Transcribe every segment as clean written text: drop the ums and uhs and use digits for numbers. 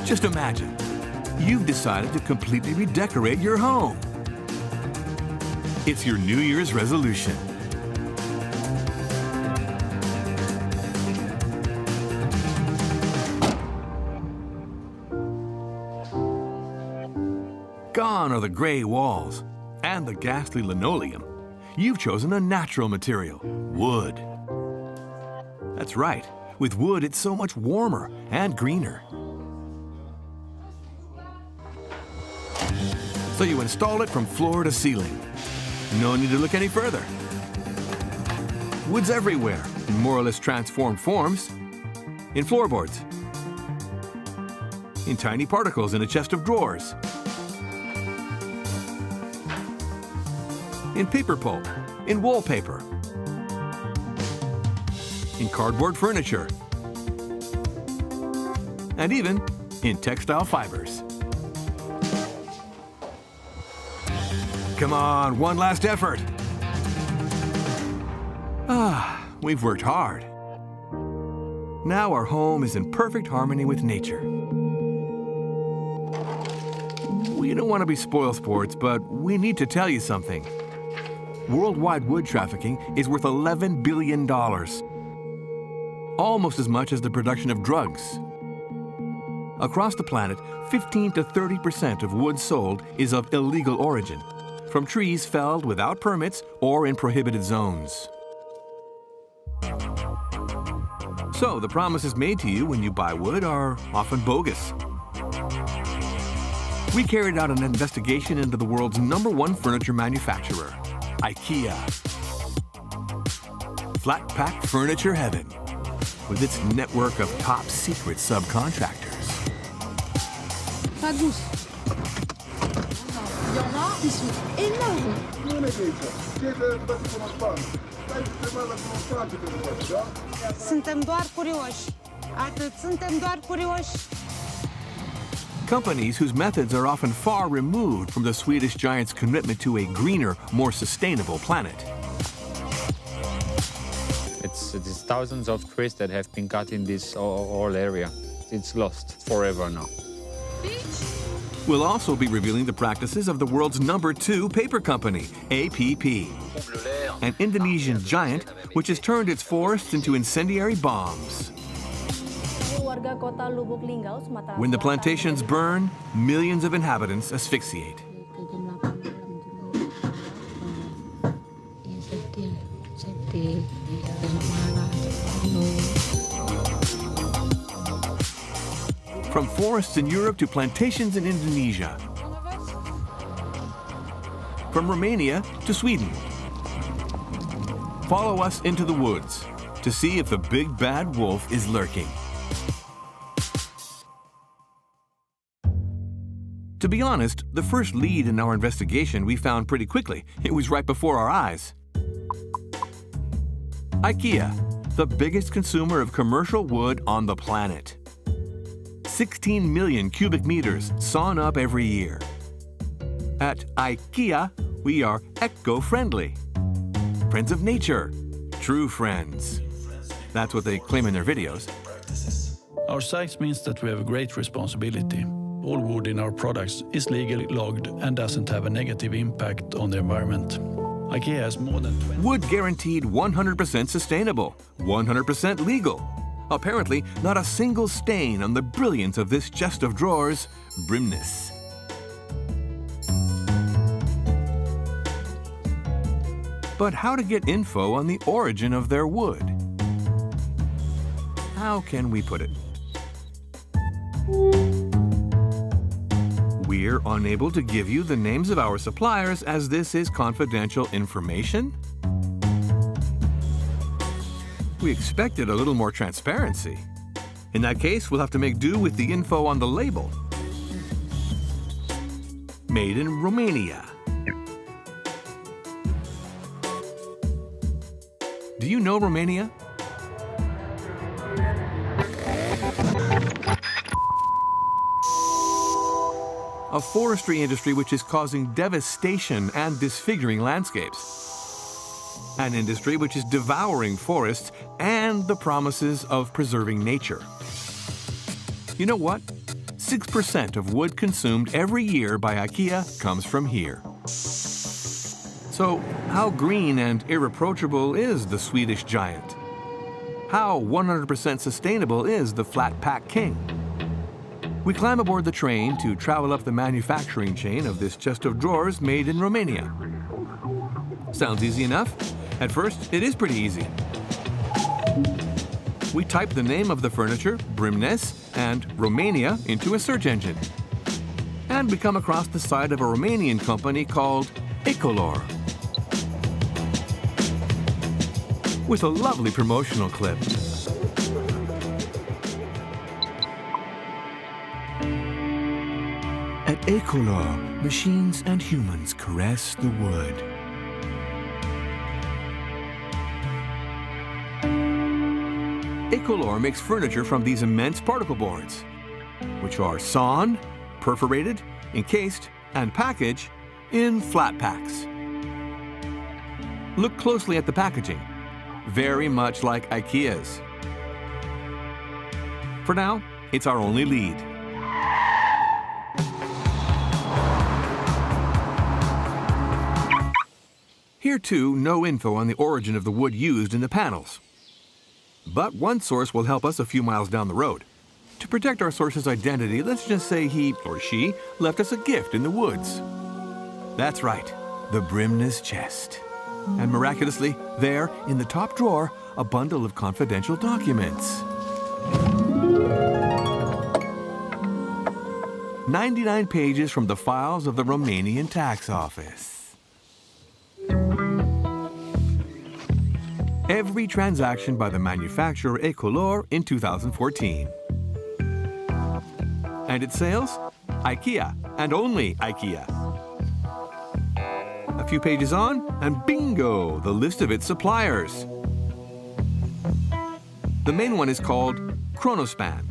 Just imagine, you've decided to completely redecorate your home. It's your New Year's resolution. Gone are the gray walls and the ghastly linoleum. You've chosen a natural material, wood. That's right. With wood, it's so much warmer and greener. So you install it from floor to ceiling. No need to look any further. Wood's everywhere, in more or less transformed forms. In floorboards. In tiny particles in a chest of drawers. In paper pulp. In wallpaper. In cardboard furniture. And even in textile fibers. Come on, one last effort. We've worked hard. Now our home is in perfect harmony with nature. We don't want to be spoilsports, but we need to tell you something. Worldwide wood trafficking is worth $11 billion. Almost as much as the production of drugs. Across the planet, 15 to 30% of wood sold is of illegal origin, from trees felled without permits or in prohibited zones. So the promises made to you when you buy wood are often bogus. We carried out an investigation into the world's #1 furniture manufacturer, Ikea. Flat pack furniture heaven, with its network of top-secret subcontractors. Il y en a, ils sont énormes. Suntem doar curioși. Atât, suntem doar curioși. Companies whose methods are often far removed from the Swedish giant's commitment to a greener, more sustainable planet. It's thousands of trees that have been cut in this whole area. It's lost forever now. We'll also be revealing the practices of the world's #2 paper company, APP, an Indonesian giant which has turned its forests into incendiary bombs. When the plantations burn, millions of inhabitants asphyxiate. From forests in Europe to plantations in Indonesia. From Romania to Sweden. Follow us into the woods to see if the big bad wolf is lurking. To be honest, the first lead in our investigation we found pretty quickly. It was right before our eyes. Ikea, the biggest consumer of commercial wood on the planet. 16 million cubic meters sawn up every year. At Ikea, we are eco-friendly. Friends of nature. True friends. That's what they claim in their videos. Our size means that we have a great responsibility. All wood in our products is legally logged and doesn't have a negative impact on the environment. Ikea has more than 20... Wood guaranteed 100% sustainable, 100% legal. Apparently, not a single stain on the brilliance of this chest of drawers, Brimness. But how to get info on the origin of their wood? How can we put it? We're unable to give you the names of our suppliers as this is confidential information. We expected a little more transparency. In that case, we'll have to make do with the info on the label. Made in Romania. Do you know Romania? A forestry industry which is causing devastation and disfiguring landscapes. An industry which is devouring forests and the promises of preserving nature. You know what? 96% of wood consumed every year by Ikea comes from here. So, how green and irreproachable is the Swedish giant? How 100% sustainable is the flat pack king? We climb aboard the train to travel up the manufacturing chain of this chest of drawers made in Romania. Sounds easy enough? At first, it is pretty easy. We type the name of the furniture, Brimnes, and Romania into a search engine. And we come across the site of a Romanian company called Ecolor, with a lovely promotional clip. At Ecolor, machines and humans caress the wood. Ecolor makes furniture from these immense particle boards, which are sawn, perforated, encased, and packaged in flat packs. Look closely at the packaging, very much like Ikea's. For now, it's our only lead. Here too, no info on the origin of the wood used in the panels. But one source will help us a few miles down the road. To protect our source's identity, let's just say he or she left us a gift in the woods. That's right, the Brimnes chest. And miraculously, there, in the top drawer, a bundle of confidential documents. 99 pages from the files of the Romanian tax office. Every transaction by the manufacturer Ecolor in 2014. And its sales? Ikea, and only Ikea. A few pages on, and bingo, the list of its suppliers. The main one is called Kronospan.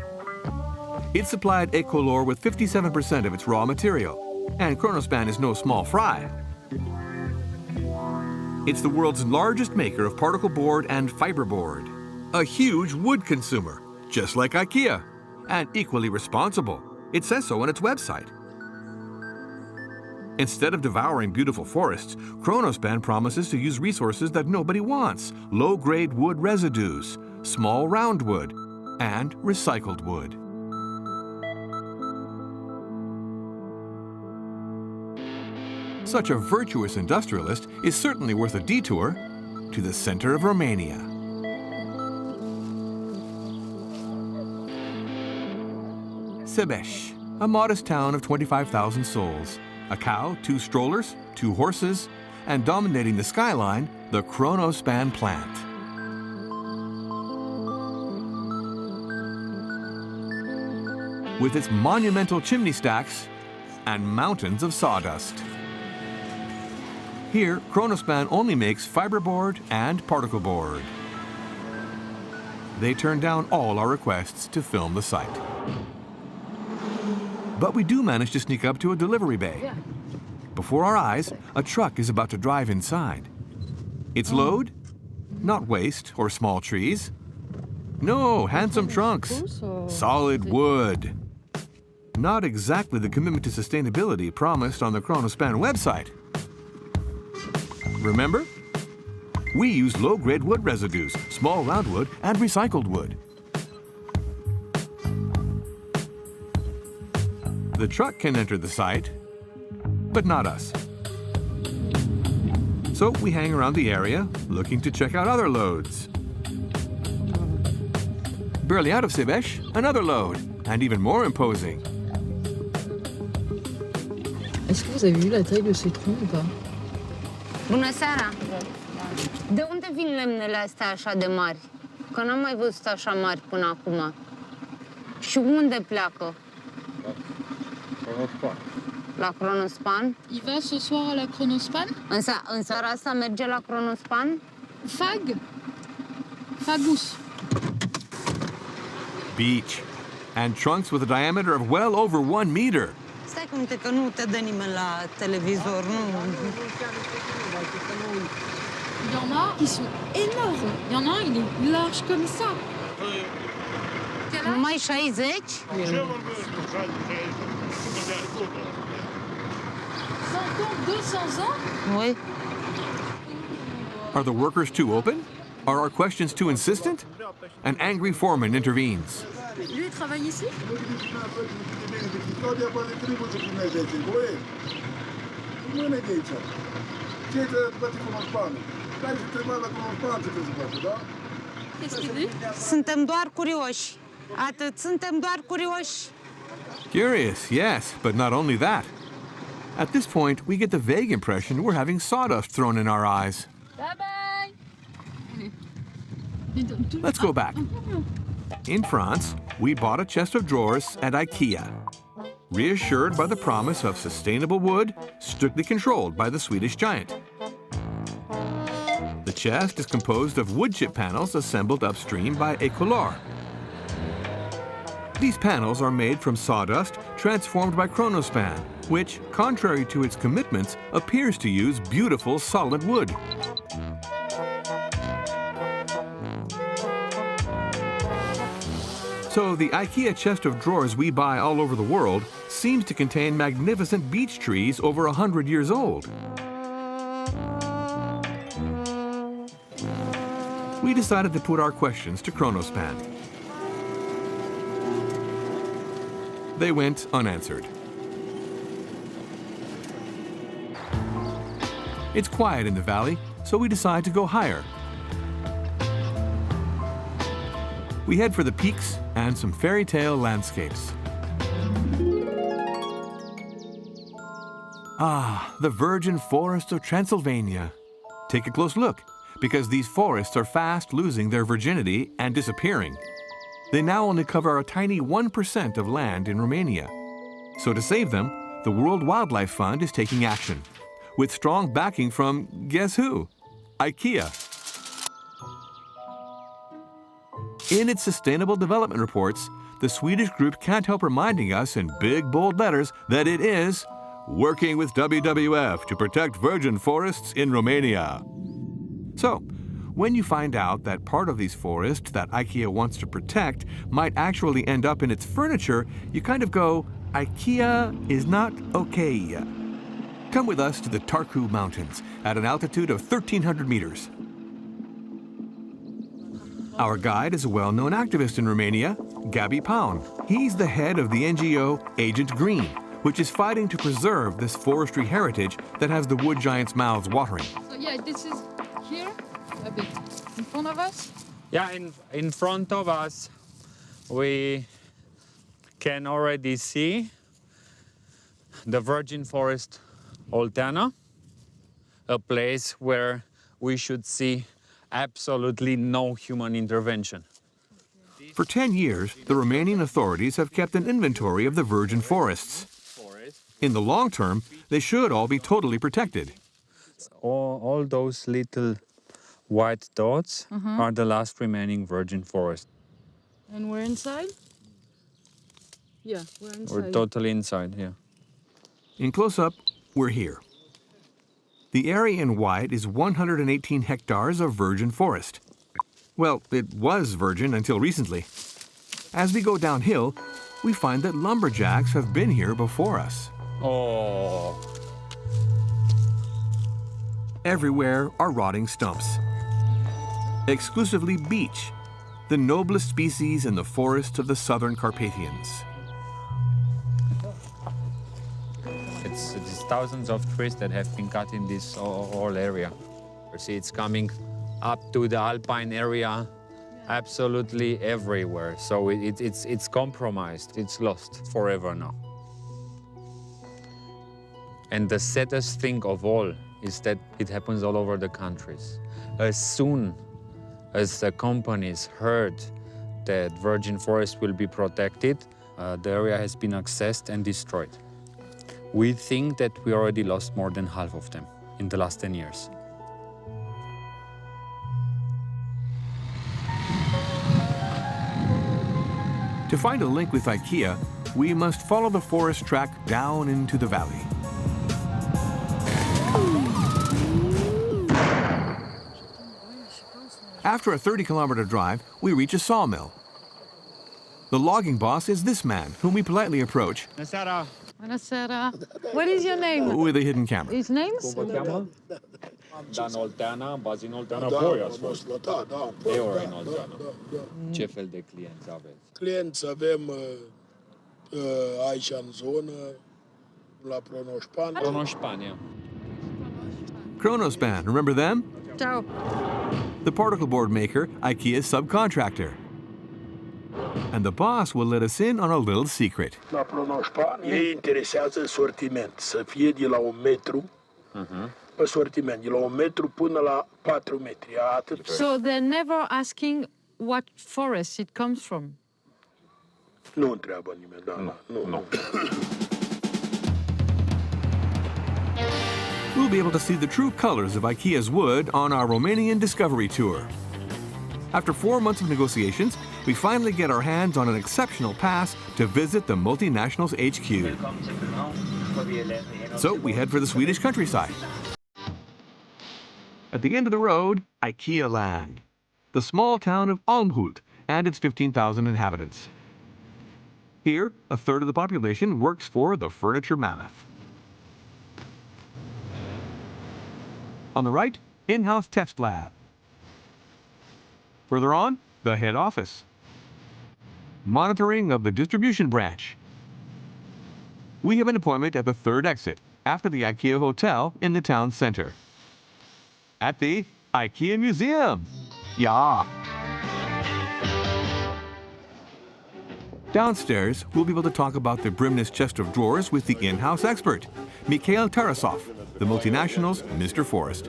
It supplied Ecolor with 57% of its raw material, and Kronospan is no small fry. It's the world's largest maker of particle board and fiberboard, a huge wood consumer, just like Ikea, and equally responsible. It says so on its website. Instead of devouring beautiful forests, Kronospan promises to use resources that nobody wants: low-grade wood residues, small round wood, and recycled wood. Such a virtuous industrialist is certainly worth a detour to the center of Romania. Sebeș, a modest town of 25,000 souls. A cow, 2 strollers, 2 horses, and dominating the skyline, the Kronospan plant. With its monumental chimney stacks and mountains of sawdust. Here, Kronospan only makes fiberboard and particle board. They turn down all our requests to film the site. But we do manage to sneak up to a delivery bay. Before our eyes, a truck is about to drive inside. Its load? Not waste or small trees. No, handsome trunks. Solid wood. Not exactly the commitment to sustainability promised on the Kronospan website. Remember? We use low-grade wood residues, small round wood, and recycled wood. The truck can enter the site, but not us. So we hang around the area, looking to check out other loads. Barely out of Sebeș, another load, and even more imposing. Est-ce que vous avez vu la taille de ces troncs ou pas? Bună seara! De unde vin lemnele astea așa de mari? Că n-am mai văzut așa mari până acum. Și unde pleacă? La Kronospan? Il va ce soir à la Kronospan? În seara asta merge la Kronospan? Fagus. Beach. And trunks with a diameter of well over 1 meter. Stai cu minte că nu te dă nimeni la televizor, nu? Il y en a qui sont énormes. Il y en a un, il est large comme ça. Numai 60? 100 200 ans? Oui. Are the workers too open? Are our questions too insistent? An angry foreman intervenes. Lui, il travaille ici? Qu'est-ce qu'il dit? Suntem doar curioși. Atât, suntem doar curioși. Curious, yes, but not only that. At this point, we get the vague impression we're having sawdust thrown in our eyes. Bye-bye! Let's go back. In France, we bought a chest of drawers at Ikea, reassured by the promise of sustainable wood, strictly controlled by the Swedish giant. The chest is composed of wood chip panels assembled upstream by Ecolor. These panels are made from sawdust transformed by Kronospan, which, contrary to its commitments, appears to use beautiful solid wood. So the IKEA chest of drawers we buy all over the world seems to contain magnificent beech trees over 100 years old. We decided to put our questions to Kronospan. They went unanswered. It's quiet in the valley, so we decide to go higher. We head for the peaks and some fairy tale landscapes. Ah, the virgin forests of Transylvania. Take a close look, because these forests are fast losing their virginity and disappearing. They now only cover a tiny 1% of land in Romania. So to save them, the World Wildlife Fund is taking action, with strong backing from, guess who? IKEA. In its sustainable development reports, the Swedish group can't help reminding us in big, bold letters that it is working with WWF to protect virgin forests in Romania. So, when you find out that part of these forests that IKEA wants to protect might actually end up in its furniture, you kind of go, IKEA is not okay. Come with us to the Tarku Mountains at an altitude of 1,300 meters. Our guide is a well-known activist in Romania, Gabi Paun. He's the head of the NGO Agent Green, which is fighting to preserve this forestry heritage that has the wood giants' mouths watering. So yeah, this is here, a bit in front of us. Yeah, in front of us, we can already see the virgin forest Olteana, a place where we should see absolutely no human intervention. For 10 years, the Romanian authorities have kept an inventory of the virgin forests. In the long term, they should all be totally protected. All those little white dots are the last remaining virgin forest. And we're inside? Yeah, we're inside. We're totally inside, yeah. In close-up, we're here. The area in white is 118 hectares of virgin forest. Well, it was virgin until recently. As we go downhill, we find that lumberjacks have been here before us. Oh, Everywhere are rotting stumps. Exclusively beech, the noblest species in the forests of the southern Carpathians. it's thousands of trees that have been cut in this whole area. You see, it's coming up to the alpine area, absolutely everywhere. So it's compromised. It's lost forever now. And the saddest thing of all is that it happens all over the countries. As soon as the companies heard that virgin forest will be protected, the area has been accessed and destroyed. We think that we already lost more than half of them in the last 10 years. To find a link with IKEA, we must follow the forest track down into the valley. After a 30-kilometer drive, we reach a sawmill. The logging boss is this man, whom we politely approach Buonasera. What is your name? with a hidden camera. His name's? Dan Olteana, Bazin Olteana, voi ați fost. Eu în Olteana. Ce fel de clienți aveți? Clienți avem aici în zonă, la Kronospan. Kronospan, yeah. Kronospan, remember them? Ciao. The particle board maker, Ikea's subcontractor. And the boss will let us in on a little secret. La Kronospan, ei interesează sortiment, să fie de la 1 metru, pe sortiment, de la 1 metru până la 4 metri, atât. So they're never asking what forest it comes from? Nu întreabă nimeni, da, nu. We'll be able to see the true colors of Ikea's wood on our Romanian discovery tour. After 4 months of negotiations, we finally get our hands on an exceptional pass to visit the multinational's HQ. So we head for the Swedish countryside. At the end of the road, Ikea land, the small town of Almhult and its 15,000 inhabitants. Here, a third of the population works for the furniture mammoth. On the right, in-house test lab. Further on, the head office. Monitoring of the distribution branch. We have an appointment at the third exit, after the Ikea Hotel in the town center. At the Ikea Museum. Yeah. Downstairs, we'll be able to talk about the Brimness chest of drawers with the in-house expert, Mikhail Tarasov, the multinational's Mr. Forest.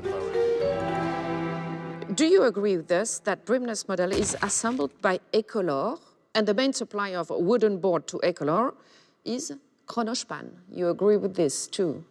Do you agree with this, that Brimness model is assembled by Ecolor, and the main supplier of wooden board to Ecolor is Kronospan? You agree with this too?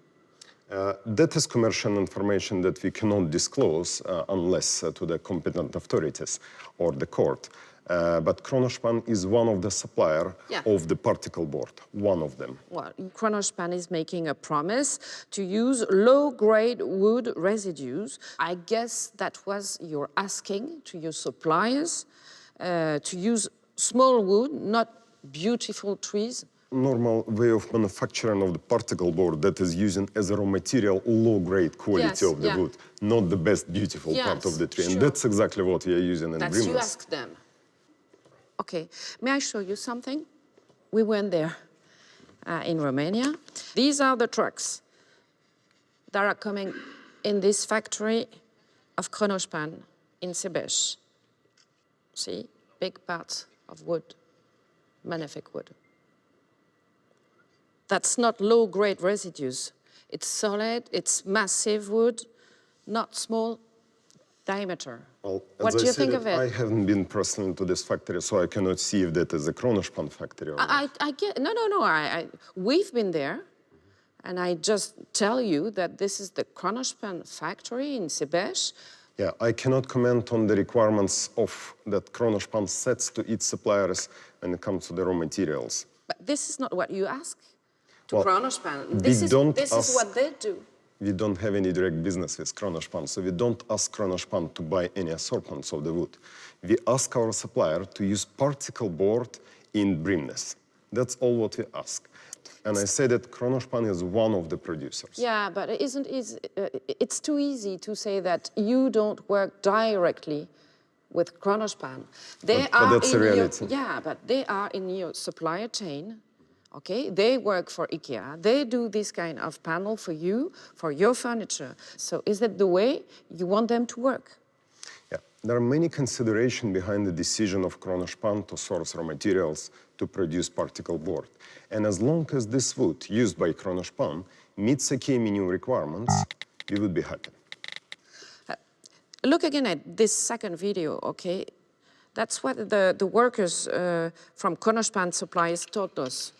That is commercial information that we cannot disclose unless to the competent authorities or the court. But Kronospan is one of the suppliers of the particle board, one of them. Well, Kronospan is making a promise to use low-grade wood residues. I guess that was your asking to your suppliers to use small wood, not beautiful trees. Normal way of manufacturing of the particle board that is using as a raw material low-grade quality of the wood, not the best beautiful part of the tree. And that's exactly what we are using in Brimness. You ask them. Okay, may I show you something? We went there in Romania. These are the trucks that are coming in this factory of Kronospan in Sebeș. See, big parts of wood, magnific wood. That's not low-grade residues. It's solid, it's massive wood, not small diameter. Well, what do you think of it? I haven't been personally to this factory, so I cannot see if that is a Kronospan factory or not. I get, no. We've been there, and I just tell you that this is the Kronospan factory in Sebeș. Yeah, I cannot comment on the requirements of that Kronospan sets to its suppliers when it comes to the raw materials. But this is not what you ask to Well, Kronospan. This is what they do. We don't have any direct business with Kronospan, so we don't ask Kronospan to buy any assortments of the wood. We ask our supplier to use particle board in Brimness. That's all what we ask. And I say that Kronospan is one of the producers. Yeah, but it's too easy to say that you don't work directly with Kronospan. But that's the reality. But they are in your supplier chain. Okay, they work for Ikea. They do this kind of panel for you, for your furniture. So is that the way you want them to work? Yeah, there are many considerations behind the decision of Kronospan to source raw materials to produce particle board. And as long as this wood used by Kronospan meets Ikea minimum requirements, we would be happy. Look again at this second video, okay? That's what the workers from Kronospan suppliers told us.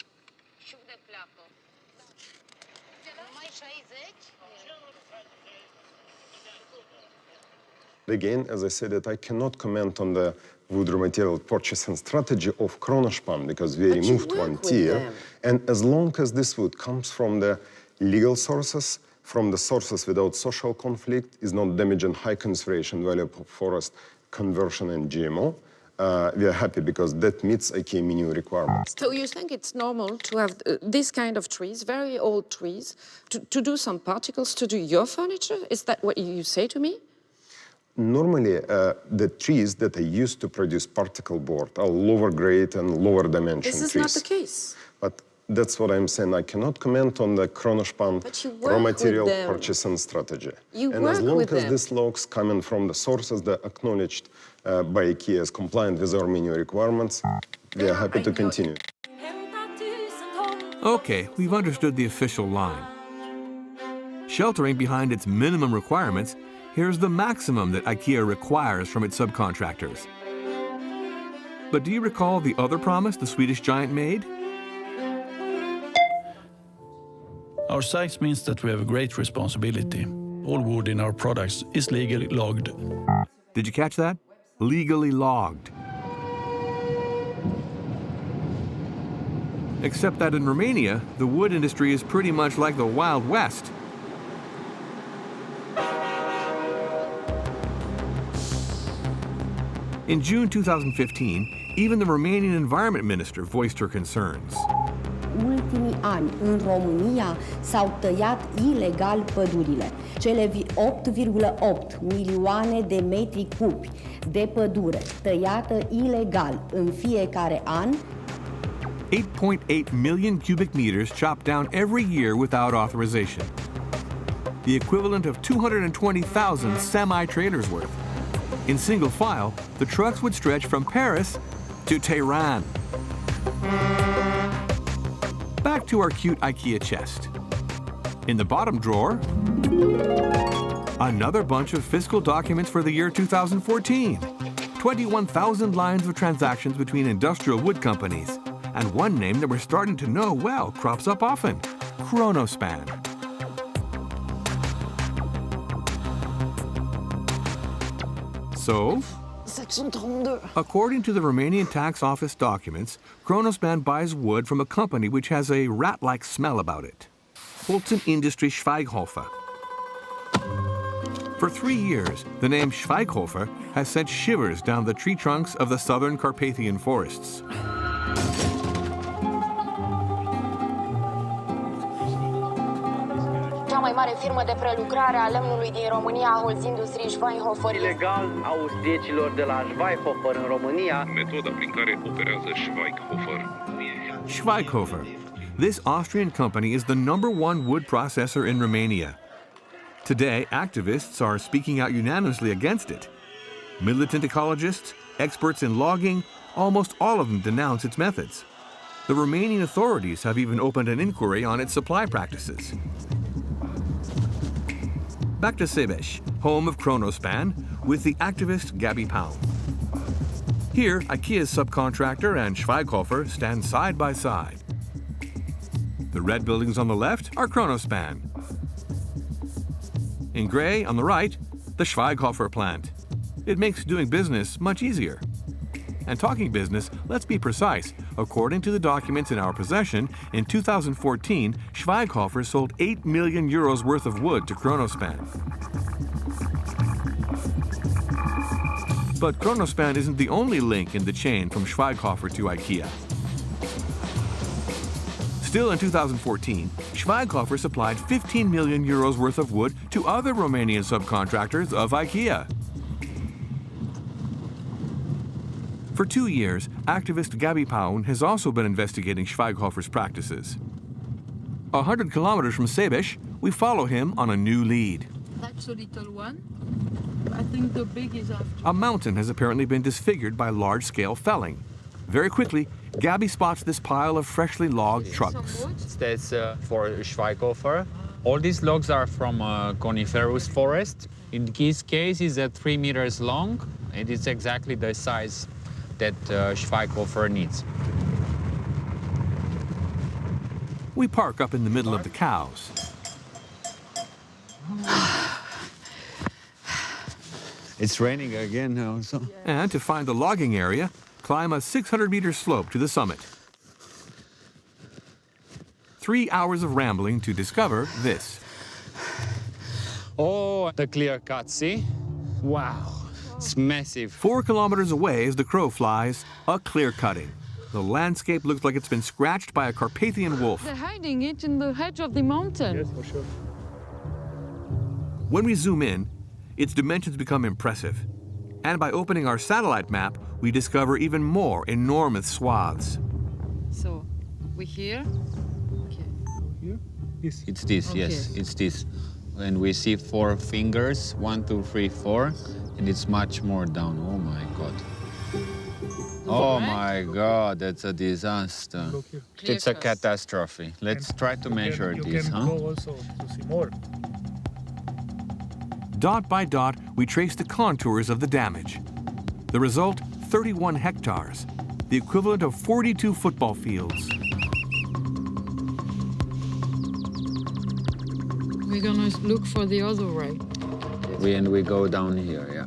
Again, as I said, that I cannot comment on the wood raw material purchasing strategy of Kronospan because we removed one tier. And as long as this wood comes from the legal sources, from the sources without social conflict, is not damaging high conservation value of forest, conversion and GMO, we are happy because that meets IKEA minimum requirements. So you think it's normal to have this kind of trees, very old trees, to do some particles to do your furniture? Is that what you say to me? Normally, the trees that are used to produce particle board are lower grade and lower dimension trees. This is not the case. But that's what I'm saying. I cannot comment on the Kronospan raw material purchasing strategy. And as long as these logs coming from the sources that are acknowledged by IKEA as compliant with our minimum requirements, we are happy to continue. Okay, we've understood the official line. Sheltering behind its minimum requirements, here's the maximum that IKEA requires from its subcontractors. But do you recall the other promise the Swedish giant made? Our size means that we have a great responsibility. All wood in our products is legally logged. Did you catch that? Legally logged. Except that in Romania, the wood industry is pretty much like the Wild West. In June 2015, even the Romanian environment minister voiced her concerns. Ultimii ani, în România, s-au tăiat ilegal pădurile. Cele 8,8 milioane de metri cubi de pădure tăiată ilegal în fiecare an. 8.8 million cubic meters chopped down every year without authorization. The equivalent of 220,000 semi-trailers worth. In single file, the trucks would stretch from Paris to Tehran. Back to our cute IKEA chest. In the bottom drawer, another bunch of fiscal documents for the year 2014. 21,000 lines of transactions between industrial wood companies. And one name that we're starting to know well crops up often, Kronospan. So, according to the Romanian tax office documents, Kronospan buys wood from a company which has a rat-like smell about it. Pulp industry Schweighofer. For 3 years, the name Schweighofer has sent shivers down the tree trunks of the southern Carpathian forests. Cea mai mare firmă de prelucrare a lemnului din România, Holz Industrie Schweighofer. Ilegal austriecilor de la Schweighofer în România. Metoda prin care operează Schweighofer. Schweighofer. This Austrian company is the #1 wood processor in Romania. Today, activists are speaking out unanimously against it. Militant ecologists, experts in logging, almost all of them denounce its methods. The Romanian authorities have even opened an inquiry on its supply practices. Back to Sebeș, home of Kronospan, with the activist Gabi Paun. Here, IKEA's subcontractor and Schweighofer stand side by side. The red buildings on the left are Kronospan. In gray, on the right, the Schweighofer plant. It makes doing business much easier. And talking business, let's be precise. According to the documents in our possession, in 2014, Schweighofer sold 8 million euros worth of wood to Kronospan. But Kronospan isn't the only link in the chain from Schweighofer to IKEA. Still in 2014, Schweighofer supplied 15 million euros worth of wood to other Romanian subcontractors of IKEA. For 2 years, activist Gabi Paun has also been investigating Schweighofer's practices. 100 kilometers from Sebeș, we follow him on a new lead. That's a little one. I think the big is after. A mountain has apparently been disfigured by large-scale felling. Very quickly, Gabi spots this pile of freshly logged trucks. That's for Schweighofer. All these logs are from coniferous forest. In this case, it's 3 meters long, and it's exactly the size that Schweighofer needs. We park up in the middle of the cows. It's raining again also. And to find the logging area, climb a 600-meter slope to the summit. 3 hours of rambling to discover this. Oh, the clear cut, see? Wow. It's massive. 4 kilometers away as the crow flies, a clear cutting. The landscape looks like it's been scratched by a Carpathian wolf. They're hiding it in the edge of the mountain. Yes, for sure. When we zoom in, its dimensions become impressive. And by opening our satellite map, we discover even more enormous swaths. So, we here? Okay. Here? This. It's this, Okay. yes, it's this. And we see 4 fingers, 1, 2, 3, 4, and it's much more down. Oh my God. Oh my God, that's a disaster. Look here. It's a catastrophe. Let's try to measure you this, can huh? go also to see more. Dot by dot, we trace the contours of the damage. The result, 31 hectares, the equivalent of 42 football fields. We're gonna look for the other way. We go down here, yeah.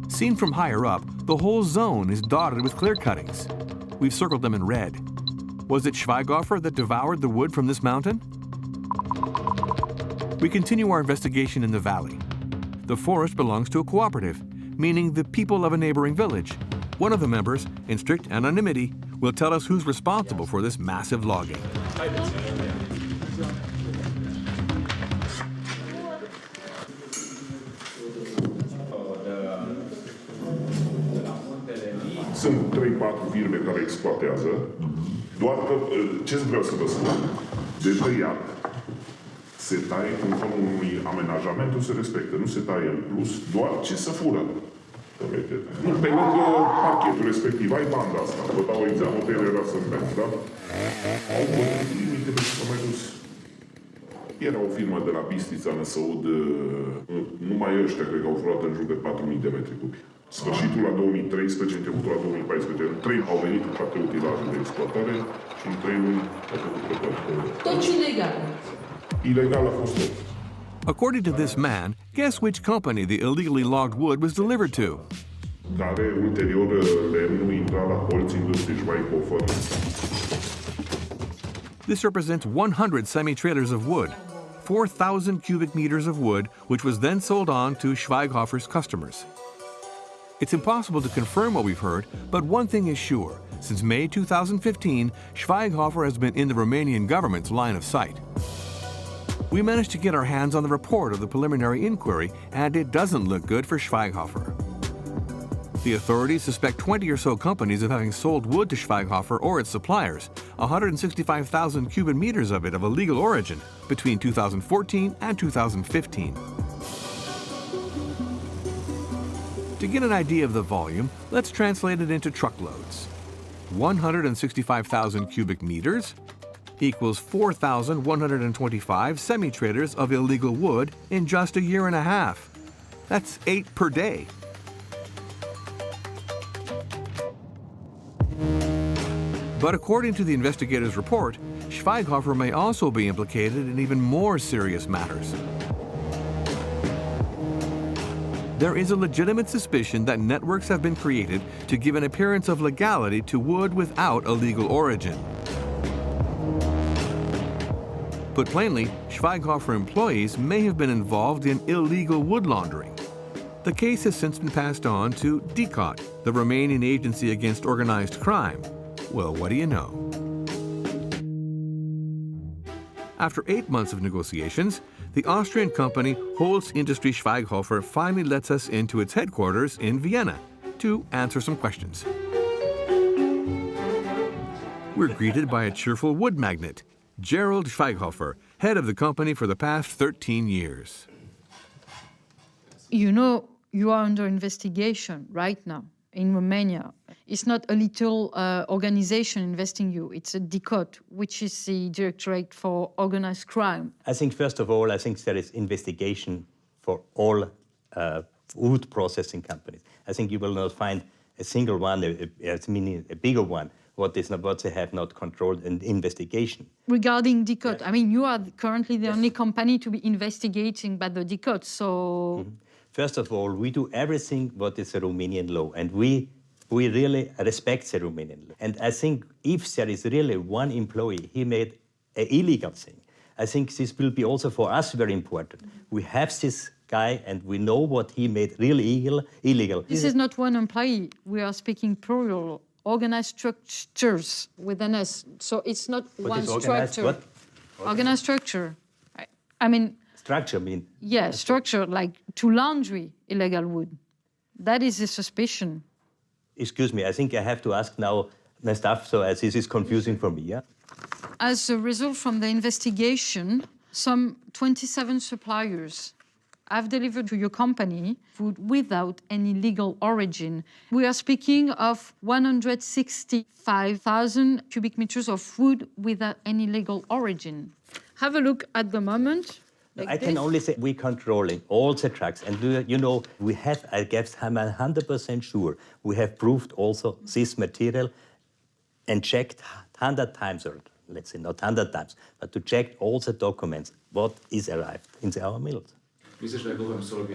Seen from higher up, the whole zone is dotted with clear cuttings. We've circled them in red. Was it Schweighofer that devoured the wood from this mountain? We continue our investigation in the valley. The forest belongs to a cooperative, meaning the people of a neighboring village. One of the members, in strict anonymity, will tell us who's responsible for this massive logging. Sunt 3-4 firme care exploatează, doar că, ce vreau să vă spun, de tăiat se taie conform unui amenajament, se respectă, nu se taie în plus, doar ce se fură. Nu, pe lângă parchetul respectiv, ai banda asta, vă dau exemplu, pe el era să merg, da? Au bătut limitele și s-au mai dus. Era o firmă de la Bistrița, Năsăud, numai ăștia cred că au furat în jur de 4.000 de metri cubi. Sfârșitul la 2013, începutul la 2014, în 3 au venit cu toate utilajele de exploatare și în 3 luni au făcut toate. Tot ilegal. Ilegal a fost tot. According to this man, guess which company the illegally logged wood was delivered to? Care ulterior lemnul intra la Pulp industrii Schweighofer. This represents 100 semi-trailers of wood, 4,000 cubic meters of wood, which was then sold on to Schweighofer's customers. It's impossible to confirm what we've heard, but one thing is sure. Since May 2015, Schweighofer has been in the Romanian government's line of sight. We managed to get our hands on the report of the preliminary inquiry, and it doesn't look good for Schweighofer. The authorities suspect 20 or so companies of having sold wood to Schweighofer or its suppliers, 165,000 cubic meters of it of illegal origin, between 2014 and 2015. To get an idea of the volume, let's translate it into truckloads. 165,000 cubic meters equals 4,125 semi-trailers of illegal wood in just a year and a half. That's 8 per day. But according to the investigators' report, Schweighofer may also be implicated in even more serious matters. There is a legitimate suspicion that networks have been created to give an appearance of legality to wood without a legal origin. Put plainly, Schweighofer employees may have been involved in illegal wood laundering. The case has since been passed on to DCOT, the Romanian Agency Against Organized Crime. Well, what do you know? After 8 months of negotiations, the Austrian company Holz Industrie Schweighofer finally lets us into its headquarters in Vienna to answer some questions. We're greeted by a cheerful wood magnate, Gerald Schweighofer, head of the company for the past 13 years. You know, you are under investigation right now in Romania. It's not a little organization investing you. It's a DCOT, which is the Directorate for Organized Crime. I think, first of all, I think there is investigation for all wood processing companies. I think you will not find a single one, meaning a bigger one, what they have not controlled an investigation. Regarding DCOT, I mean, you are currently the only company to be investigating by the DCOT, so... First of all, we do everything what is the Romanian law, and we really respect the Romanian law. And I think if there is really one employee, he made an illegal thing, I think this will be also for us very important. We have this guy, and we know what he made really illegal. This is not one employee. We are speaking plural, organized structures with an S. So it's not one structure. What? Organized structure. I mean... Structure, mean? Yeah, structure, like to laundry illegal wood. That is a suspicion. Excuse me, I think I have to ask now my staff, so as this is confusing for me, yeah? As a result from the investigation, some 27 suppliers have delivered to your company food without any legal origin. We are speaking of 165,000 cubic meters of food without any legal origin. Have a look at the moment. I can only say we're controlling all the trucks. And you know, we have, I guess I'm 100% sure, we have proved also this material and checked 100 times, or let's say not 100 times, but to check all the documents, what is arrived in our mills. Mr. Schweighofer, I'm sorry, we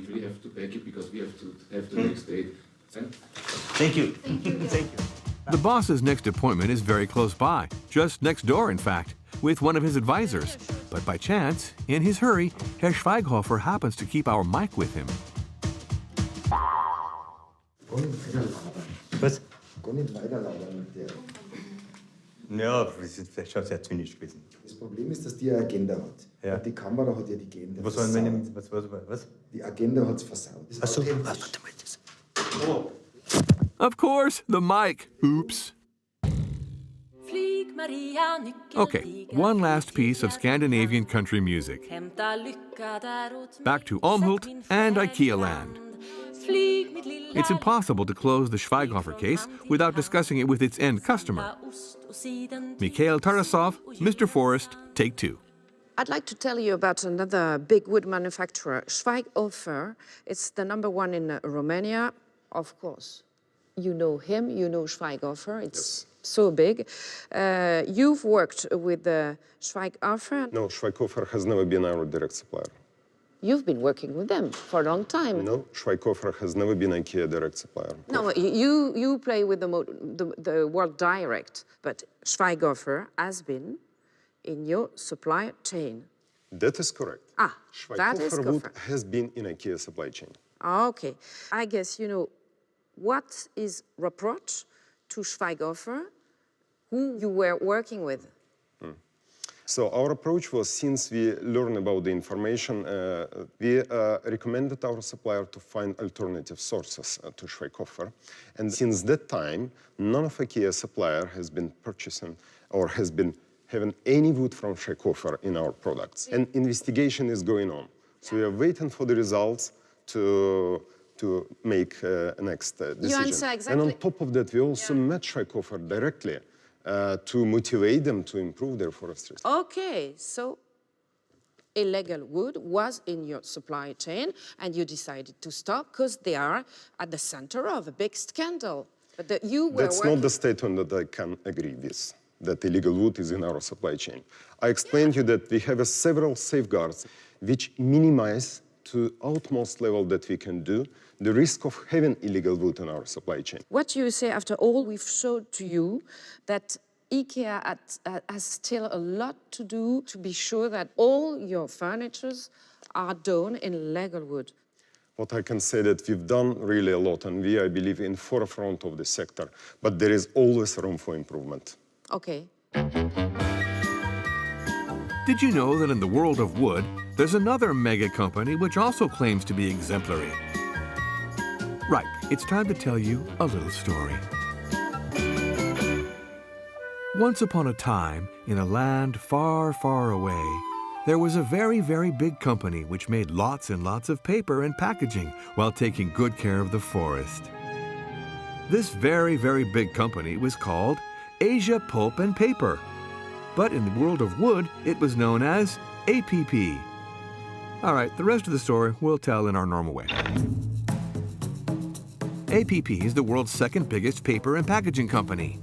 really have to back you because we have to have the next date. Thank you. Thank you. Thank you. The boss's next appointment is very close by, just next door, in fact, with one of his advisors. But by chance, in his hurry, Herr Schweighofer happens to keep our mic with him. Was? Ja, das ist schon sehr zynisch gewesen. Das Problem ist, dass die eine Agenda hat. Ja. Und die Kamera hat ja die Agenda was versaut. Was? Die Agenda hat es versaut. Ach so. Oh. Of course, the mic. Oops. Okay, one last piece of Scandinavian country music. Back to Åmhult and Ikea land. It's impossible to close the Schweighofer case without discussing it with its end customer. Mikhail Tarasov, Mr. Forrest, take two. I'd like to tell you about another big wood manufacturer, Schweighofer. It's the #1 in Romania, of course. You know him, you know Schweighofer. It's so big. You've worked with Schweighofer. No, Schweighofer has never been our direct supplier. You've been working with them for a long time. No, Schweighofer has never been IKEA direct supplier. No, you play with the word direct, but Schweighofer has been in your supply chain. That is correct. Ah, that is Schweighofer wood correct. has been in IKEA supply chain. Okay, I guess you know what is reproach to Schweighofer, who you were working with. So our approach was, since we learned about the information, we recommended our supplier to find alternative sources to Schweighofer. And since that time, none of IKEA supplier has been purchasing or has been having any wood from Schweighofer in our products. And investigation is going on. So we are waiting for the results to make a next decision. You answer exactly. And on top of that, we also met Schweighofer directly to motivate them to improve their forestry. Okay, so illegal wood was in your supply chain and you decided to stop because they are at the center of a big scandal. But That's not the statement that I can agree with, that illegal wood is in our supply chain. I explained to you that we have several safeguards which minimize to utmost level that we can do the risk of having illegal wood in our supply chain. What do you say after all we've showed to you that IKEA has still a lot to do to be sure that all your furnitures are done in legal wood? What I can say that we've done really a lot, and we, I believe, in forefront of the sector, but there is always room for improvement. Okay. Did you know that in the world of wood, there's another mega company which also claims to be exemplary? Right, it's time to tell you a little story. Once upon a time, in a land far, far away, there was a very, very big company which made lots and lots of paper and packaging while taking good care of the forest. This very, very big company was called Asia Pulp and Paper. But in the world of wood, it was known as APP. All right, the rest of the story we'll tell in our normal way. APP is the world's second biggest paper and packaging company.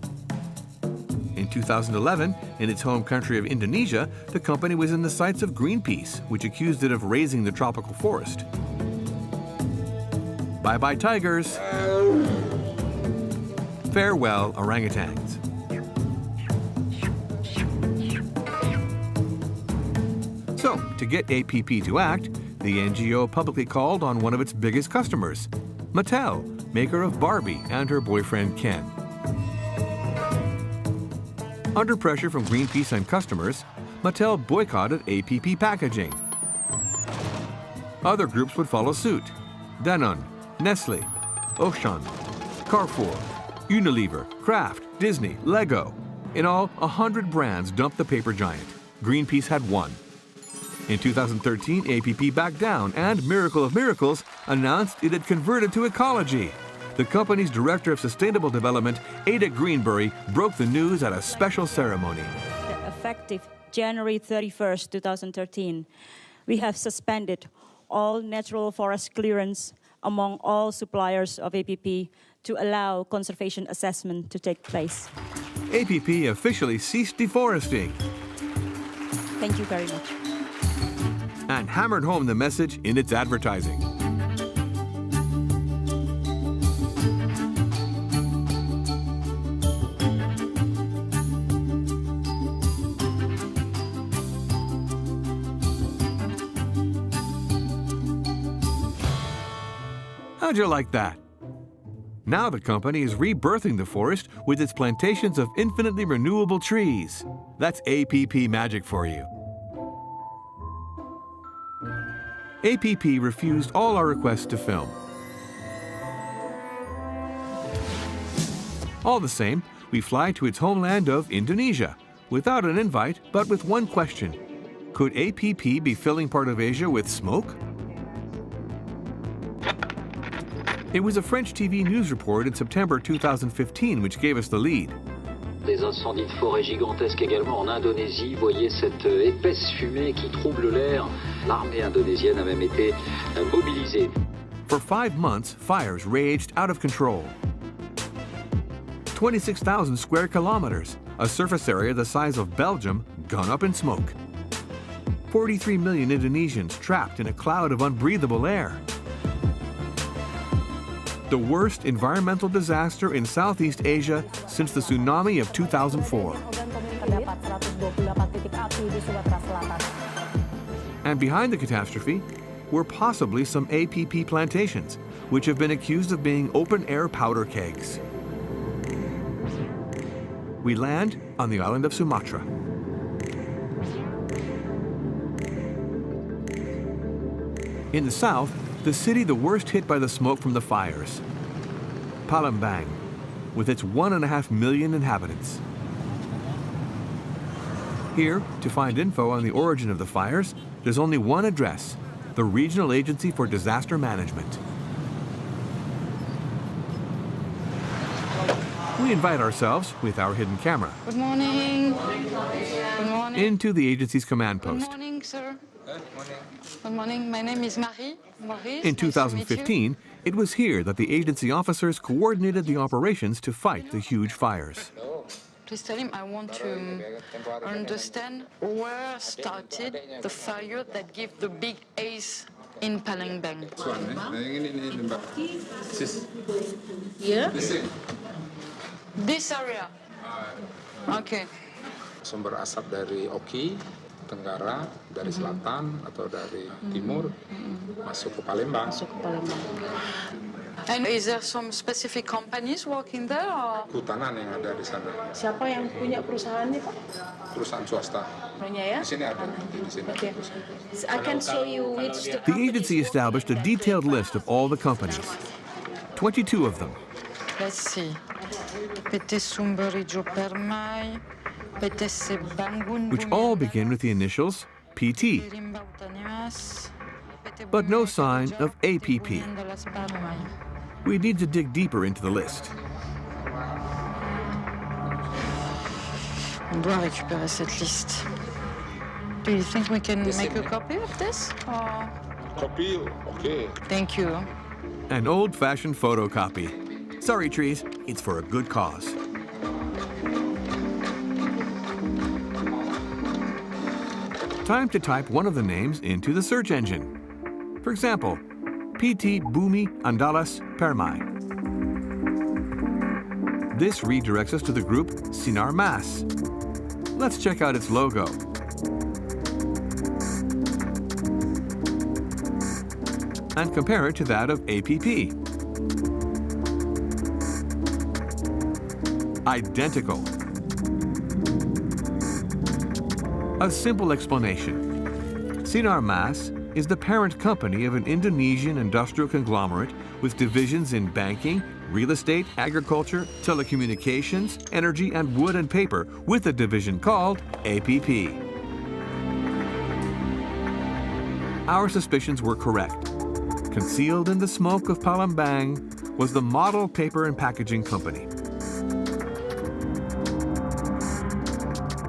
In 2011, in its home country of Indonesia, the company was in the sights of Greenpeace, which accused it of razing the tropical forest. Bye-bye tigers. Farewell orangutans. So, to get APP to act, the NGO publicly called on one of its biggest customers, Mattel, maker of Barbie and her boyfriend Ken. Under pressure from Greenpeace and customers, Mattel boycotted APP packaging. Other groups would follow suit: Danone, Nestle, Auchan, Carrefour, Unilever, Kraft, Disney, Lego. In all, 100 brands dumped the paper giant. Greenpeace had won. In 2013, APP backed down and, miracle of miracles, announced it had converted to ecology. The company's Director of Sustainable Development, Ada Greenberry, broke the news at a special ceremony. Effective January 31st, 2013, we have suspended all natural forest clearance among all suppliers of APP to allow conservation assessment to take place. APP officially ceased deforesting. Thank you very much. And hammered home the message in its advertising. How'd you like that? Now the company is rebirthing the forest with its plantations of infinitely renewable trees. That's APP magic for you. APP refused all our requests to film. All the same, we fly to its homeland of Indonesia, without an invite, but with one question. Could APP be filling part of Asia with smoke? It was a French TV news report in September 2015 which gave us the lead. Des incendies de forêt gigantesques également en Indonésie. Voyez cette épaisse fumée qui trouble l'air. L'armée indonésienne a même été mobilisée. For 5 months, fires raged out of control. 26,000 square kilometers, a surface area the size of Belgium, gone up in smoke. 43 million Indonesians trapped in a cloud of unbreathable air. The worst environmental disaster in Southeast Asia since the tsunami of 2004. And behind the catastrophe were possibly some APP plantations, which have been accused of being open-air powder kegs. We land on the island of Sumatra. In the south, the city the worst hit by the smoke from the fires, Palembang, with its 1.5 million inhabitants. Here, to find info on the origin of the fires, there's only one address, the Regional Agency for Disaster Management. We invite ourselves, with our hidden camera, Good morning. Good morning. into the agency's command Good post. morning, sir. Good morning. My name is Marie. Maurice, In nice to meet 2015, it was here that the agency officers coordinated the operations to fight the huge fires. you. Please tell him I want to understand where started the fire that gave the big ace in Palembang. Here? This area. Okay. Sumber asap dari Oki, Tenggara, dari selatan atau dari timur masuk ke Palembang. And is there some specific companies working there? Or? Kehutanan yang ada di sana. Siapa yang punya perusahaannya, Pak? Perusahaan swasta. Punya ya? Di sini ada. Di sini. Okay. I can show you which The agency established a detailed list of all the companies, 22 of them. Let's see. PT Sumberijo Permai, PTC Bangun, Which all begin with the initials PT, but no sign of APP. We need to dig deeper into the list. On doit récupérer cette liste. Do you think we can make a copy of this? Or... Copy, okay. Thank you. An old-fashioned photocopy. Sorry, trees, it's for a good cause. Time to type one of the names into the search engine. For example, PT Bumi Andalas Permai. This redirects us to the group Sinar Mas. Let's check out its logo. and compare it to that of APP. Identical. A simple explanation. Sinar Mas is the parent company of an Indonesian industrial conglomerate with divisions in banking, real estate, agriculture, telecommunications, energy, and wood and paper, with a division called APP. Our suspicions were correct. Concealed in the smoke of Palembang was the model paper and packaging company.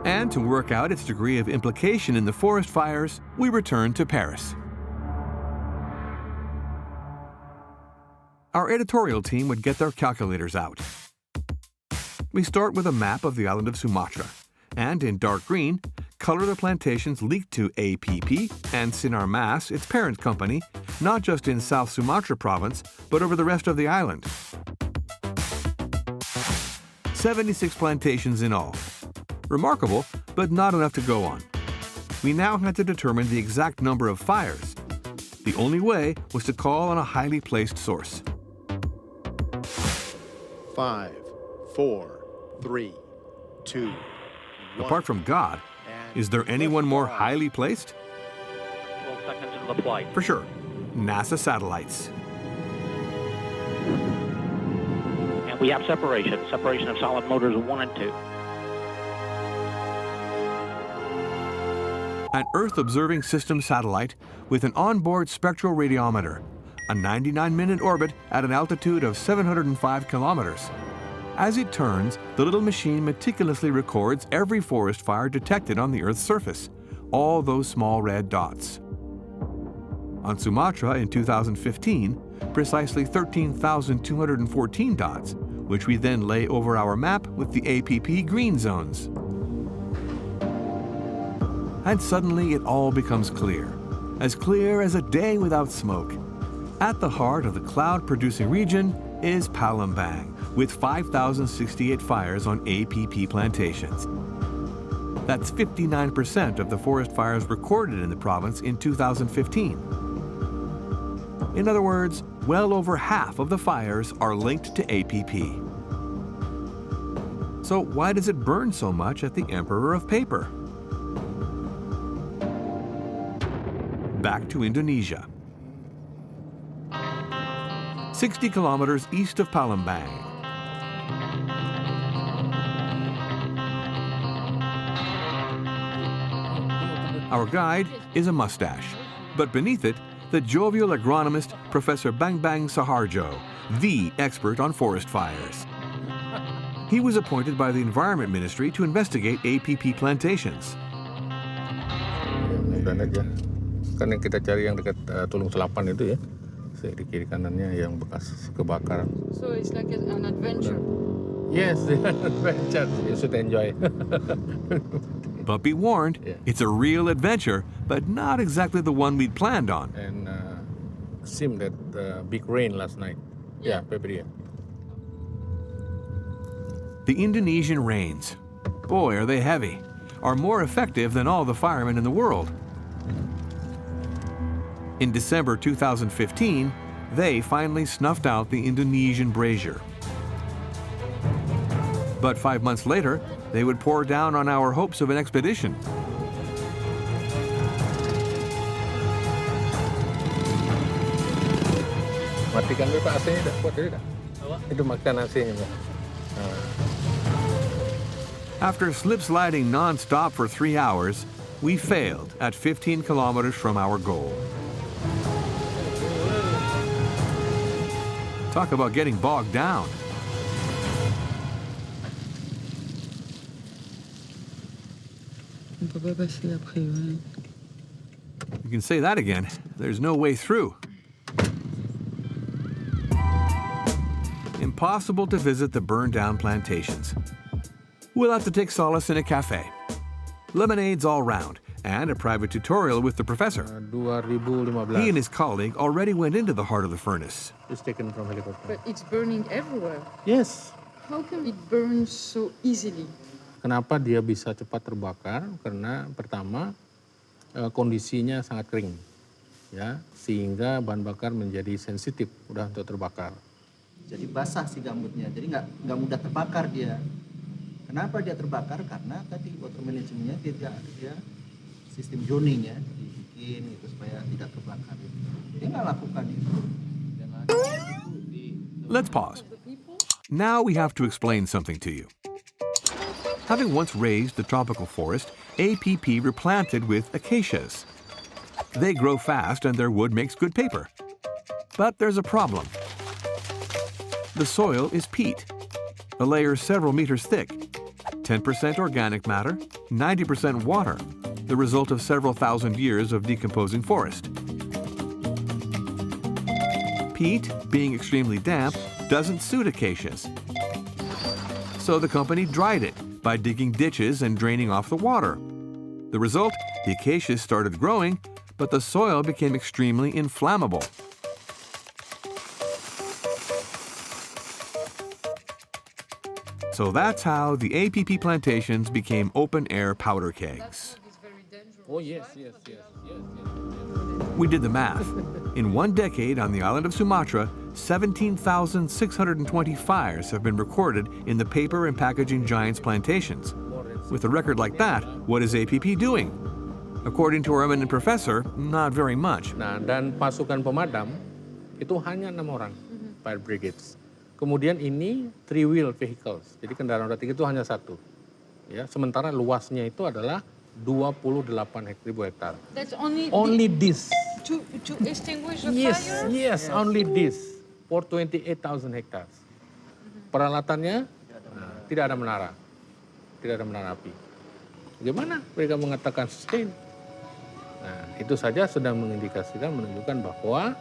And to work out its degree of implication in the forest fires, we returned to Paris. Our editorial team would get their calculators out. We start with a map of the island of Sumatra, and in dark green, color the plantations leaked to APP and Sinar Mas, its parent company, not just in South Sumatra province, but over the rest of the island. 76 plantations in all. Remarkable, but not enough to go on. We now had to determine the exact number of fires. The only way was to call on a highly placed source. 5, 4, 3, 2, 1. Apart from God, is there anyone more highly placed? 12 seconds into the flight. For sure, NASA satellites. And we have separation of solid motors 1 and 2. An Earth observing system satellite with an onboard spectral radiometer, a 99-minute orbit at an altitude of 705 kilometers. As it turns, the little machine meticulously records every forest fire detected on the Earth's surface, all those small red dots. On Sumatra in 2015, precisely 13,214 dots, which we then lay over our map with the APP green zones. And suddenly it all becomes clear as a day without smoke. At the heart of the cloud-producing region is Palembang, with 5,068 fires on APP plantations. That's 59% of the forest fires recorded in the province in 2015. In other words, well over half of the fires are linked to APP. So why does it burn so much at the Emperor of Paper? Back to Indonesia. 60 kilometers east of Palembang. Our guide is a mustache, but beneath it, the jovial agronomist Professor Bambang Saharjo, the expert on forest fires. He was appointed by the Environment Ministry to investigate APP plantations. Kan yang kita cari yang dekat Tulung Selapan itu ya, di kiri kanannya yang bekas kebakaran. So it's like an adventure. Yes, an adventure. You should enjoy. But be warned, it's a real adventure, but not exactly the one we'd planned on. And seemed that big rain last night. Yeah, February. The Indonesian rains, boy, are they heavy, are more effective than all the firemen in the world. In December 2015, they finally snuffed out the Indonesian brazier. But 5 months later, they would pour down on our hopes of an expedition. Matikan dulu Pak AC-nya dah, buat dulu dah. Itu matikan AC-nya Pak. After slip-sliding non-stop for 3 hours, we failed at 15 kilometers from our goal. Talk about getting bogged down. You can say that again. There's no way through. Impossible to visit the burned-down plantations. We'll have to take solace in a cafe. Lemonades all round, and a private tutorial with the professor. 2015. He and his colleague already went into the heart of the furnace. It's taken from helicopter. But it's burning everywhere. Yes. How come it burns so easily? Kenapa dia bisa cepat terbakar? Karena pertama kondisinya sangat kering. ya, sehingga bahan bakar menjadi sensitif, mudah untuk terbakar. Jadi basah si gambutnya, jadi nggak mudah terbakar dia. Kenapa dia terbakar? Karena tadi water managementnya dia sistem zoning ya, dibikin itu supaya tidak terbakar. Dia nggak lakukan itu. Let's pause. Now we have to explain something to you. Having once raised the tropical forest, APP replanted with acacias. They grow fast and their wood makes good paper. But there's a problem. The soil is peat, a layer several meters thick, 10% organic matter, 90% water, the result of several thousand years of decomposing forest. Peat, being extremely damp, doesn't suit acacias. So the company dried it by digging ditches and draining off the water. The result, the acacias started growing, but the soil became extremely inflammable. So that's how the APP plantations became open-air powder kegs. Oh yes. We did the math. In 1 decade on the island of Sumatra, 17,620 fires have been recorded in the paper and packaging giants' plantations. With a record like that, what is APP doing? According to our eminent professor, not very much. Nah, dan pasukan pemadam itu hanya 6 orang, fire brigades. Kemudian ini 3-wheel vehicles, jadi kendaraan roda 3 itu hanya 1. Ya, sementara luasnya itu adalah 28.000 hektar. That's only this. To extinguish the Yes, fire? yes, only this for 28,000 hectares. Peralatannya tidak ada menara, api. Bagaimana mereka mengatakan sustain? Nah, itu saja sudah mengindikasikan, menunjukkan bahwa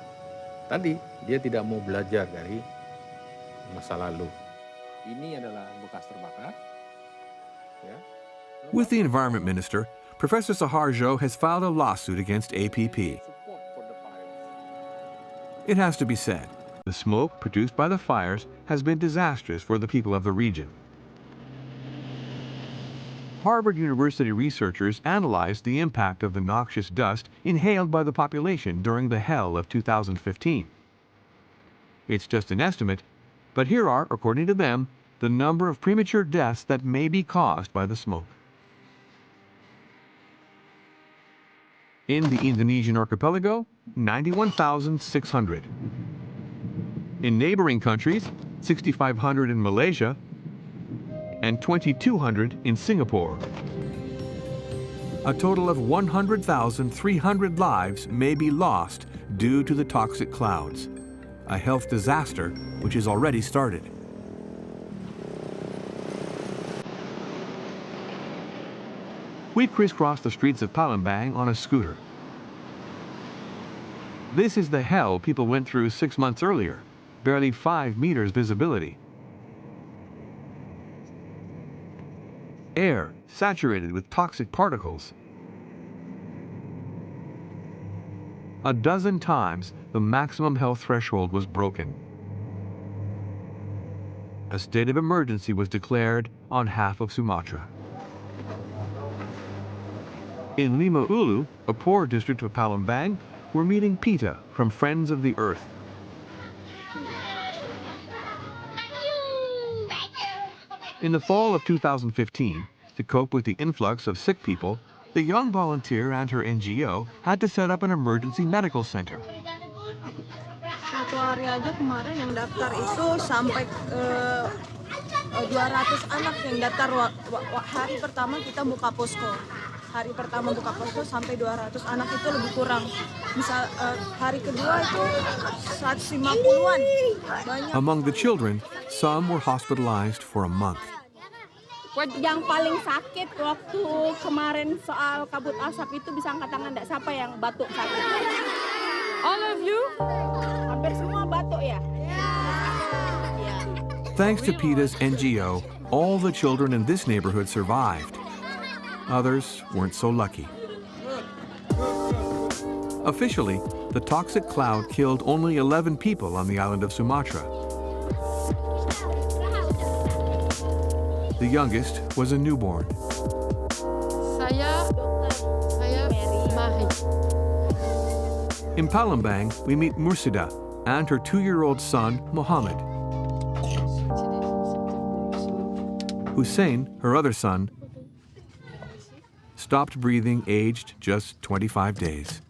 tadi dia tidak mau belajar dari masa lalu. Ini adalah bekas terbakar. Ya. With the environment minister, Professor Saharjo has filed a lawsuit against APP. It has to be said, the smoke produced by the fires has been disastrous for the people of the region. Harvard University researchers analyzed the impact of the noxious dust inhaled by the population during the hell of 2015. It's just an estimate, but here are, according to them, the number of premature deaths that may be caused by the smoke. In the Indonesian archipelago, 91,600. In neighboring countries, 6,500 in Malaysia and 2,200 in Singapore. A total of 100,300 lives may be lost due to the toxic clouds, a health disaster which has already started. We crisscrossed the streets of Palembang on a scooter. This is the hell people went through 6 months earlier, barely 5 meters visibility. Air saturated with toxic particles. A dozen times the maximum health threshold was broken. A state of emergency was declared on half of Sumatra. In Lima Ulu, a poor district of Palembang, we're meeting Pita from Friends of the Earth. In the fall of 2015, to cope with the influx of sick people, the young volunteer and her NGO had to set up an emergency medical center. Satu hari aja kemarin yang daftar itu sampai 200 anak yang daftar. Hari pertama kita buka posko. Hari pertama buka posko sampai 200 anak itu lebih kurang. Misal hari kedua itu 150-an. Banyak. Among the children, some were hospitalized for a month. Yang paling sakit waktu kemarin soal kabut asap itu bisa angkat tangan, enggak? Siapa yang batuk sakit? All of you? Hampir semua batuk ya? Thanks to Pita's NGO, all the children in this neighborhood survived. Others weren't so lucky. Officially, the toxic cloud killed only 11 people on the island of Sumatra. The youngest was a newborn. Saya Mari. In Palembang, we meet Mursida and her 2-year-old son, Mohammed. Hussein, her other son, stopped breathing aged just 25 days.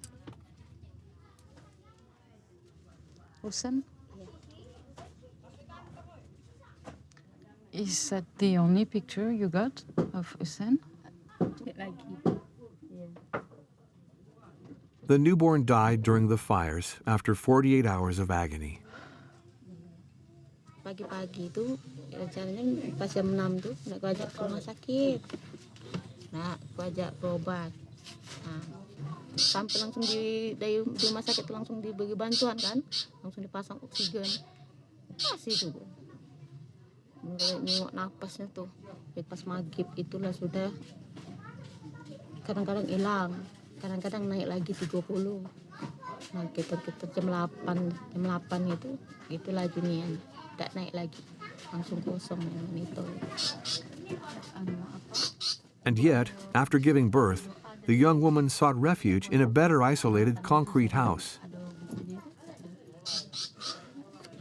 Hussein? Is that the only picture you got of Hussein? The newborn died during the fires after 48 hours of agony. Pagi-pagi itu rencananya pas jam 6 tuh nak aku ajak ke rumah sakit. Nah, aku ajak berobat. Nah, sampai langsung dari rumah sakit langsung diberi bantuan kan, langsung dipasang oksigen. Masih tuh. Mulai nengok napasnya tuh. Pas maghrib itulah sudah kadang-kadang hilang. Kadang-kadang naik lagi 30. Nah, kita jam 8 itu itulah junian. Tidak naik lagi. Langsung kosong itu. And yet, after giving birth, the young woman sought refuge in a better isolated concrete house.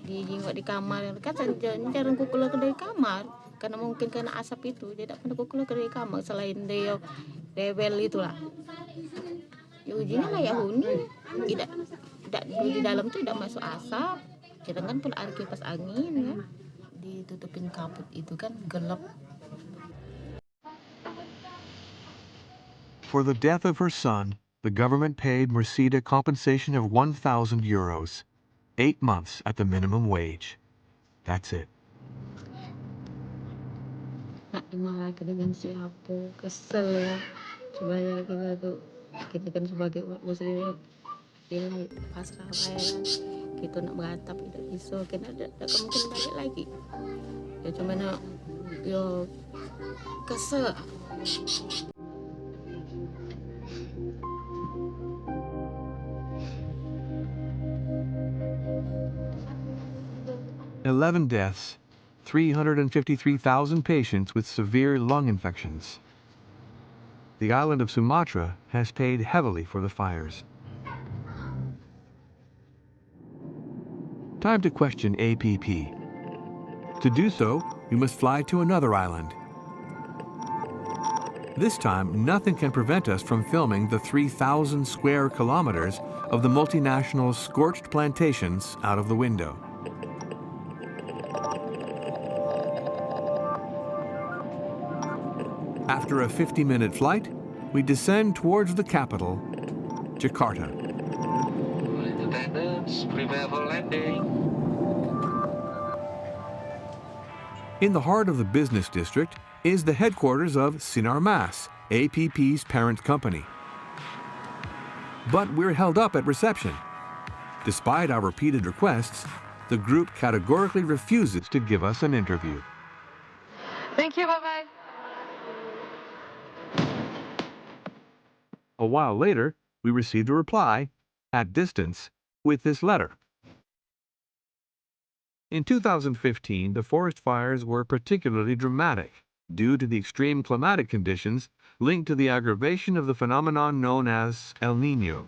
Dijingok di kamar. Kan jarang ku keluar dari kamar. Karena mungkin karena asap itu. Dia tidak pernah ku keluar dari kamar. Selain dia rebel itulah. Ya ujinya layak huni. Tidak di dalam tuh tidak masuk asap. Sedangkan pun ada kipas angin ya. Ditutupin kabut itu kan gelap. For the death of her son, the government paid Mursida compensation of 1,000 euros, 8 months at the minimum wage. That's it. Nak dimarah dengan siapa, kesel ya. Sebenarnya kita tuh, kita kan sebagai umat muslim, ini pasrah bayar. Kita nak beratap tidak bisa, kita tidak mungkin balik lagi. Ya cuma nak, yo kesel. 11 deaths, 353,000 patients with severe lung infections. The island of Sumatra has paid heavily for the fires. Time to question APP. To do so, we must fly to another island. This time, nothing can prevent us from filming the 3,000 square kilometers of the multinational scorched plantations out of the window. After a 50-minute flight, we descend towards the capital, Jakarta. Attendants, prepare for landing. In the heart of the business district is the headquarters of Sinarmas, APP's parent company. But we're held up at reception. Despite our repeated requests, the group categorically refuses to give us an interview. Thank you, bye-bye. A while later, we received a reply, at distance, with this letter. In 2015, the forest fires were particularly dramatic due to the extreme climatic conditions linked to the aggravation of the phenomenon known as El Niño.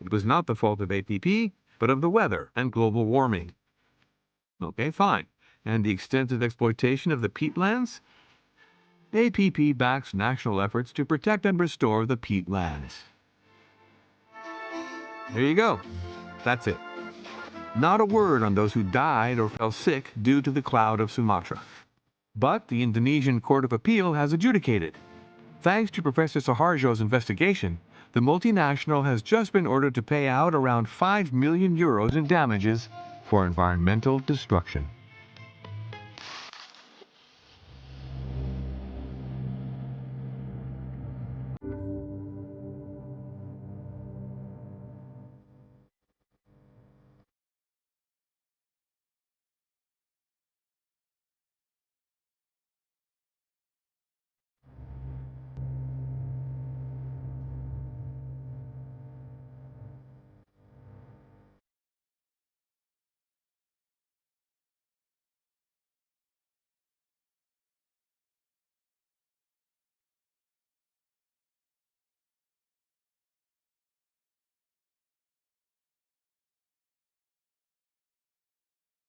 It was not the fault of APP, but of the weather and global warming. Okay, fine. And the extensive exploitation of the peatlands? APP backs national efforts to protect and restore the peatlands. There you go. That's it. Not a word on those who died or fell sick due to the cloud of Sumatra. But the Indonesian Court of Appeal has adjudicated. Thanks to Professor Suharjo's investigation, the multinational has just been ordered to pay out around 5 million euros in damages for environmental destruction.